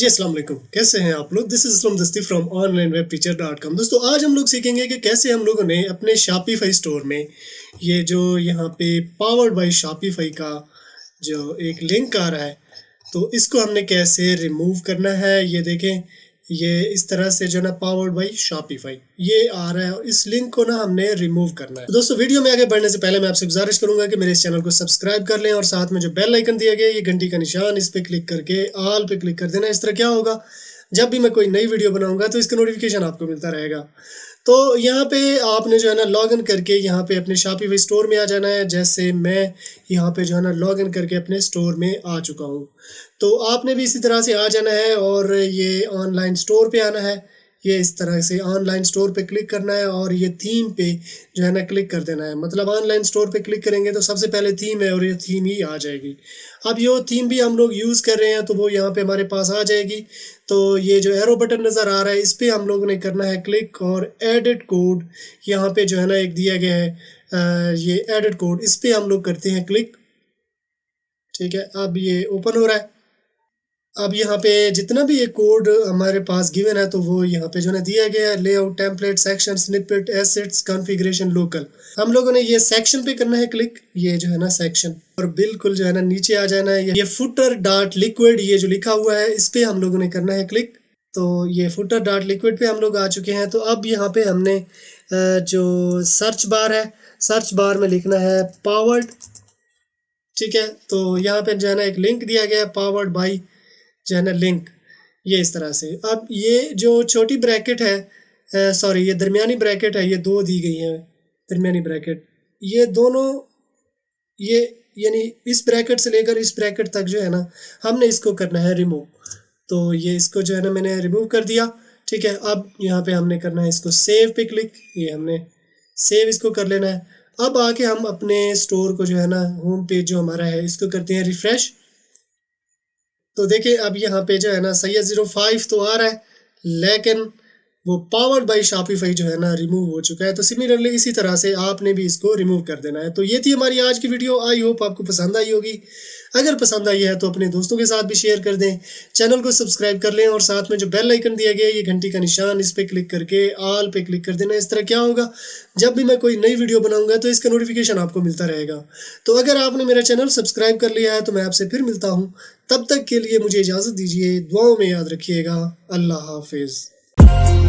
जी अस्सलाम वालेकुम, कैसे हैं आप लोग। दिस इज फ्रॉम दस्ती फ्रॉम onlinewebteacher.com। दोस्तों आज हम लोग सीखेंगे कि कैसे हम लोगों ने अपने शॉपिफाई स्टोर में ये जो यहाँ पे पावर्ड बाय शॉपिफाई का जो एक लिंक आ रहा है, तो इसको हमने कैसे रिमूव करना है। ये देखें, ये इस तरह से जो है ना पावर्ड बाय शॉपिफाई ये आ रहा है और इस लिंक को ना हमने रिमूव करना है। तो दोस्तों वीडियो में आगे बढ़ने से पहले मैं आपसे गुजारिश करूंगा कि मेरे इस चैनल को सब्सक्राइब कर लें और साथ में जो बेल आइकन दिया गया है, ये घंटी का निशान, इस पे क्लिक करके ऑल पे क्लिक कर देना। इस तरह क्या होगा, जब भी मैं कोई नई वीडियो बनाऊंगा तो इसका नोटिफिकेशन आपको मिलता रहेगा। तो यहाँ पे आपने जो है ना लॉगिन करके यहाँ पे अपने शॉपिफाई स्टोर में आ जाना है। जैसे मैं यहाँ पे जो है ना लॉगिन करके अपने स्टोर में आ चुका हूँ, तो आपने भी इसी तरह से आ जाना है और ये ऑनलाइन स्टोर पे आना है। ये इस तरह से ऑनलाइन स्टोर पे क्लिक करना है और ये थीम पे जो है ना क्लिक कर देना है। मतलब ऑनलाइन स्टोर पे क्लिक करेंगे तो सबसे पहले थीम है और ये थीम ही आ जाएगी। अब ये थीम भी हम लोग यूज़ कर रहे हैं तो वो यहाँ पे हमारे पास आ जाएगी। तो ये जो एरो बटन नज़र आ रहा है इस पर हम लोगों ने करना है क्लिक और एडिट कोड यहाँ पे जो है ना एक दिया गया है, ये एडिट कोड, इस पर हम लोग करते हैं क्लिक। ठीक है, अब ये ओपन हो रहा है। अब यहाँ पे जितना भी ये कोड हमारे पास गिवन है तो वो यहाँ पे जो है दिया गया है, layout, template, section, snippet, assets, configuration, local. हम लोगों ने ये सेक्शन पे करना है क्लिक, ये जो है ना सेक्शन, और बिल्कुल जो है ना नीचे आ जाना है। ये फुटर डॉट लिक्विड ये जो लिखा हुआ है इस पे हम लोगों ने करना है क्लिक। तो ये फुटर डॉट लिक्विड पे हम लोग आ चुके हैं। तो अब यहाँ पे हमने जो सर्च बार है, सर्च बार में लिखना है पावर्ड। ठीक है, तो यहाँ पे जो है ना एक लिंक दिया गया है पावर्ड बाई जो है ना लिंक, ये इस तरह से। अब ये जो छोटी ब्रैकेट है, सॉरी ये दरमियानी ब्रैकेट है, ये दो दी गई हैं दरमियानी ब्रैकेट, ये दोनों, ये यानी इस ब्रैकेट से लेकर इस ब्रैकेट तक जो है ना हमने इसको करना है रिमूव। तो ये इसको जो है ना मैंने रिमूव कर दिया। ठीक है, अब यहाँ पे हमने करना है इसको सेव पे क्लिक, ये हमने सेव इसको कर लेना है। अब आके हम अपने स्टोर को जो है ना होम पेज जो हमारा है इसको करते हैं रिफ्रेश। तो देखिए अब यहाँ पे जो है ना सैयद 05 तो आ रहा है, लेकिन वो पावर्ड बाय शॉपिफाई जो है ना रिमूव हो चुका है। तो सिमिलरली इसी तरह से आपने भी इसको रिमूव कर देना है। तो ये थी हमारी आज की वीडियो। आई होप आपको पसंद आई होगी। अगर पसंद आई है तो अपने दोस्तों के साथ भी शेयर कर दें, चैनल को सब्सक्राइब कर लें और साथ में जो बेल आइकन दिया गया है, ये घंटी का निशान, इस पर क्लिक करके ऑल पे क्लिक कर देना। इस तरह क्या होगा, जब भी मैं कोई नई वीडियो बनाऊंगा तो इसका नोटिफिकेशन आपको मिलता रहेगा। तो अगर आपने मेरा चैनल सब्सक्राइब कर लिया है तो मैं आपसे फिर मिलता हूँ। तब तक के लिए मुझे इजाज़त दीजिए, दुआओं में याद रखिएगा। अल्लाह हाफिज़।